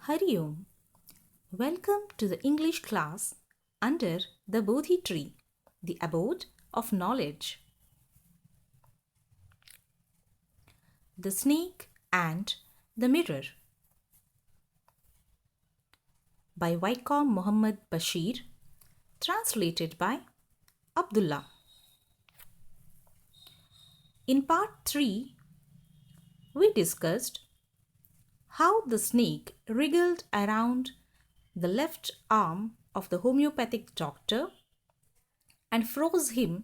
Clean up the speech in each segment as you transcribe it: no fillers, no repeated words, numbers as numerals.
Hari Om. Welcome to the English class under the Bodhi tree, the abode of knowledge. The Snake and the Mirror by Vaikom Mohammad Basheer, translated by Abdullah. In part 3, we discussed how the snake wriggled around the left arm of the homeopathic doctor and froze him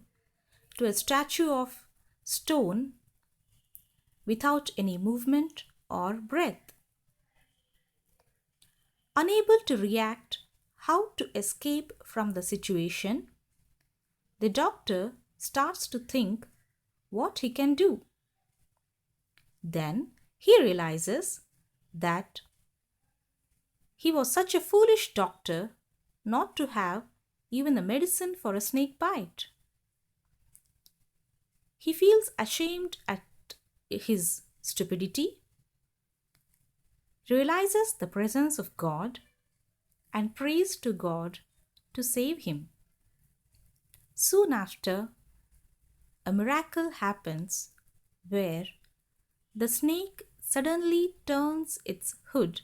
to a statue of stone without any movement or breath. Unable to react how to escape from the situation, the doctor starts to think what he can do. Then he realizes that he was such a foolish doctor not to have even the medicine for a snake bite. He feels ashamed at his stupidity, realizes the presence of God, and prays to God to save him. Soon after, a miracle happens where the snake suddenly turns its hood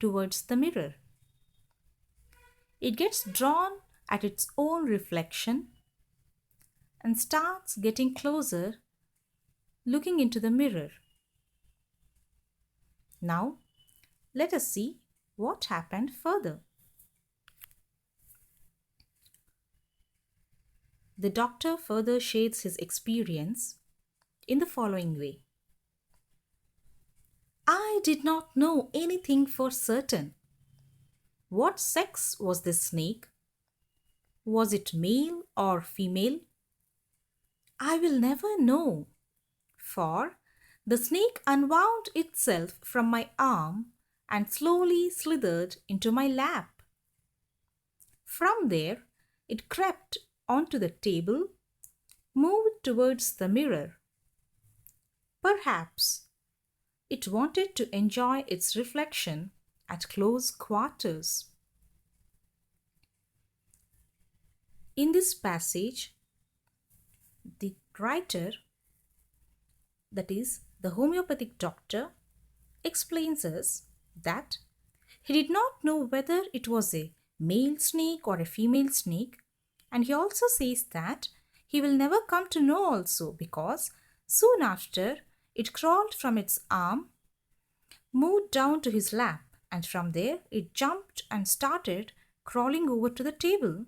towards the mirror. It gets drawn at its own reflection and starts getting closer, looking into the mirror. Now, let us see what happened further. The doctor further shades his experience in the following way. I did not know anything for certain. What sex was this snake? Was it male or female? I will never know, for the snake unwound itself from my arm and slowly slithered into my lap. From there, it crept onto the table, moved towards the mirror. Perhaps it wanted to enjoy its reflection at close quarters. In this passage, the writer, that is, the homeopathic doctor, explains us that he did not know whether it was a male snake or a female snake, and he also says that he will never come to know also because soon after it crawled from its arm, moved down to his lap, and from there it jumped and started crawling over to the table,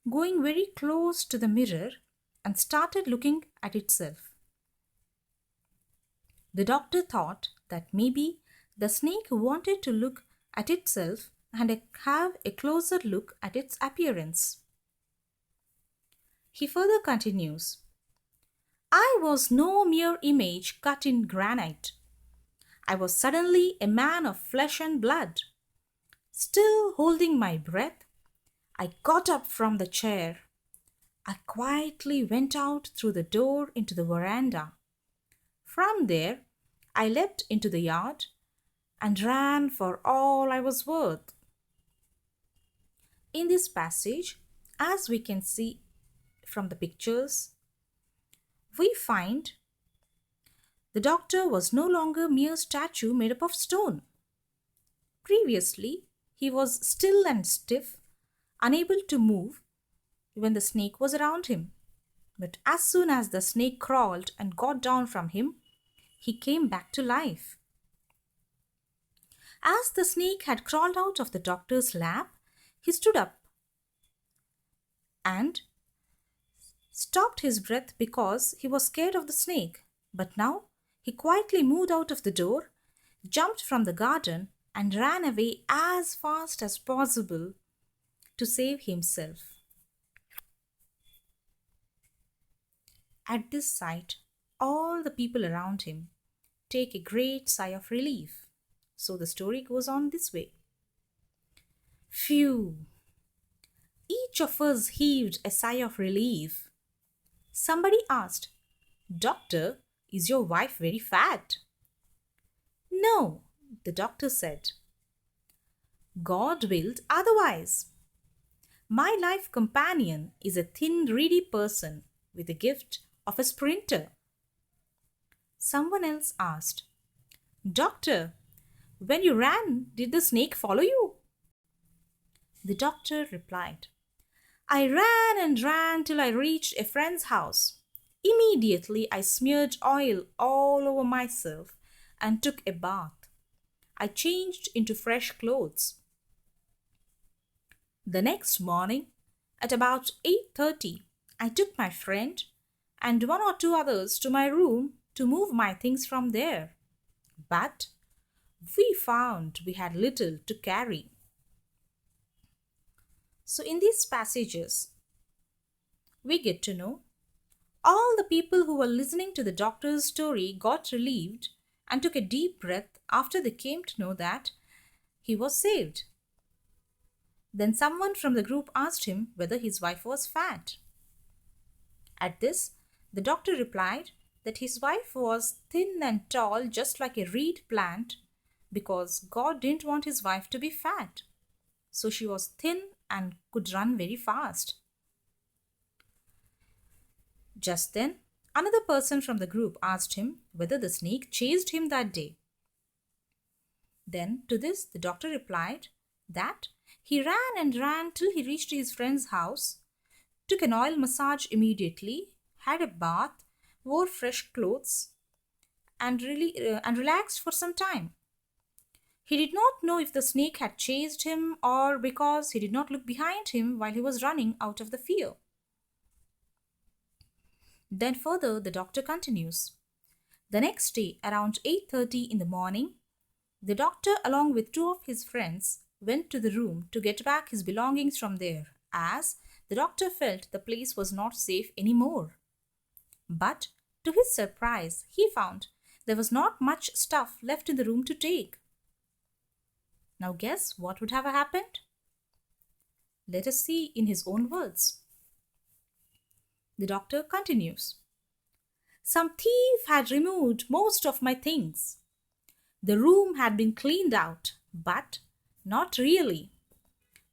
going very close to the mirror and started looking at itself. The doctor thought that maybe the snake wanted to look at itself and have a closer look at its appearance. He further continues, I was no mere image cut in granite. I was suddenly a man of flesh and blood. Still holding my breath, I got up from the chair. I quietly went out through the door into the veranda. From there, I leapt into the yard and ran for all I was worth. In this passage, as we can see from the pictures, we find the doctor was no longer a mere statue made up of stone. Previously, he was still and stiff, unable to move when the snake was around him. But as soon as the snake crawled and got down from him, he came back to life. As the snake had crawled out of the doctor's lap, he stood up and stopped his breath because he was scared of the snake. But now he quietly moved out of the door, jumped from the garden, and ran away as fast as possible to save himself. At this sight, all the people around him take a great sigh of relief. So the story goes on this way. Phew! Each of us heaved a sigh of relief. Somebody asked, Doctor, is your wife very fat? No, the doctor said. God willed otherwise. My life companion is a thin, reedy person with the gift of a sprinter. Someone else asked, Doctor, when you ran, did the snake follow you? The doctor replied, I ran and ran till I reached a friend's house. Immediately I smeared oil all over myself and took a bath. I changed into fresh clothes. The next morning, at about 8:30, I took my friend and one or two others to my room to move my things from there. But we found we had little to carry. So, in these passages, we get to know all the people who were listening to the doctor's story got relieved and took a deep breath after they came to know that he was saved. Then someone from the group asked him whether his wife was fat. At this, the doctor replied that his wife was thin and tall, just like a reed plant, because God didn't want his wife to be fat. So she was thin and could run very fast. Just then, another person from the group asked him whether the snake chased him that day. Then, to this, the doctor replied that he ran and ran till he reached his friend's house, took an oil massage immediately, had a bath, wore fresh clothes, and relaxed for some time. He did not know if the snake had chased him or because he did not look behind him while he was running out of the fear. Then further the doctor continues. The next day around 8:30 in the morning, the doctor along with two of his friends went to the room to get back his belongings from there, as the doctor felt the place was not safe anymore. But to his surprise, he found there was not much stuff left in the room to take. Now guess what would have happened? Let us see in his own words. The doctor continues. Some thief had removed most of my things. The room had been cleaned out, but not really.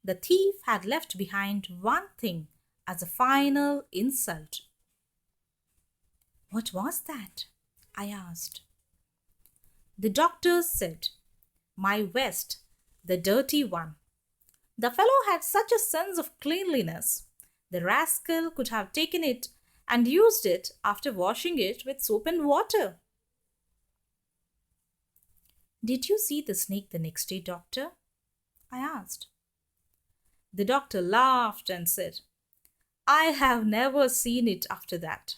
The thief had left behind one thing as a final insult. What was that? I asked. The doctor said, My vest, the dirty one. The fellow had such a sense of cleanliness. The rascal could have taken it and used it after washing it with soap and water. Did you see the snake the next day, doctor? I asked. The doctor laughed and said, I have never seen it after that.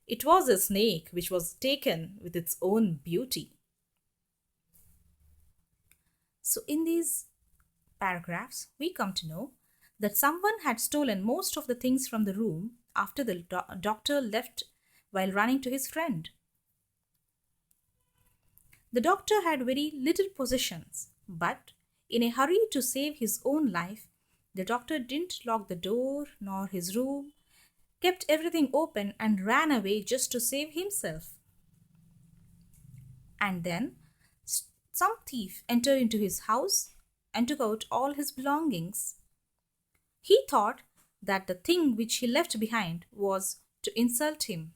It was a snake which was taken with its own beauty. So, in these paragraphs, we come to know that someone had stolen most of the things from the room after the doctor left while running to his friend. The doctor had very little possessions, but in a hurry to save his own life, the doctor didn't lock the door nor his room, kept everything open and ran away just to save himself. And then some thief entered into his house and took out all his belongings. He thought that the thing which he left behind was to insult him.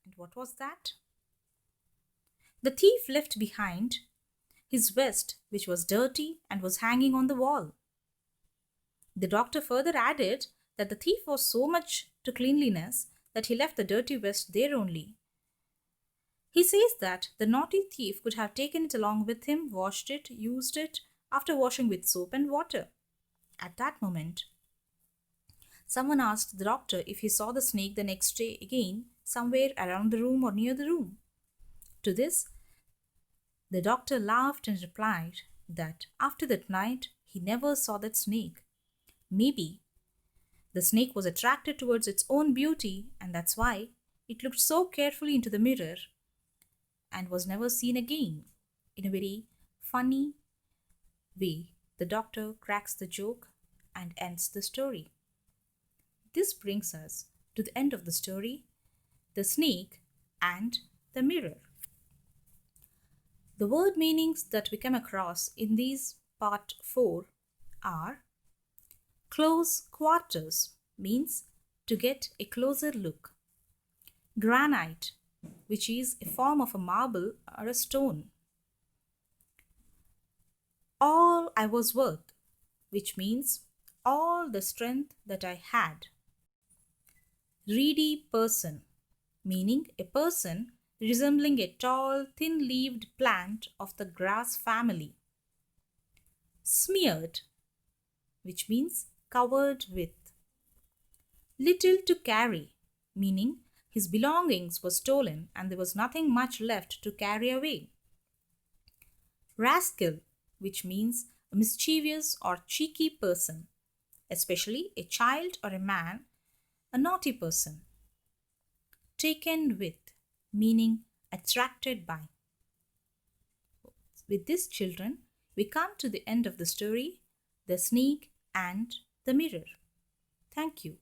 And what was that? The thief left behind his vest, which was dirty and was hanging on the wall. The doctor further added that the thief was so much to cleanliness that he left the dirty vest there only. He says that the naughty thief could have taken it along with him, washed it, used it after washing with soap and water. At that moment, someone asked the doctor if he saw the snake the next day again, somewhere around the room or near the room. To this, the doctor laughed and replied that after that night, he never saw that snake. Maybe the snake was attracted towards its own beauty, and that's why it looked so carefully into the mirror and was never seen again. In a very funny way, the doctor cracks the joke and ends the story. This brings us to the end of the story, The Snake and the Mirror. The word meanings that we come across in these part 4 are close quarters, means to get a closer look. Granite, which is a form of a marble or a stone. All I was worth, which means all the strength that I had. Reedy person, meaning a person resembling a tall, thin leaved plant of the grass family. Smeared, which means covered with. Little to carry, meaning his belongings were stolen and there was nothing much left to carry away. Rascal, which means a mischievous or cheeky person, especially a child or a man, a naughty person. Taken with, meaning attracted by. With this, children, we come to the end of the story, The Snake and the Mirror. Thank you.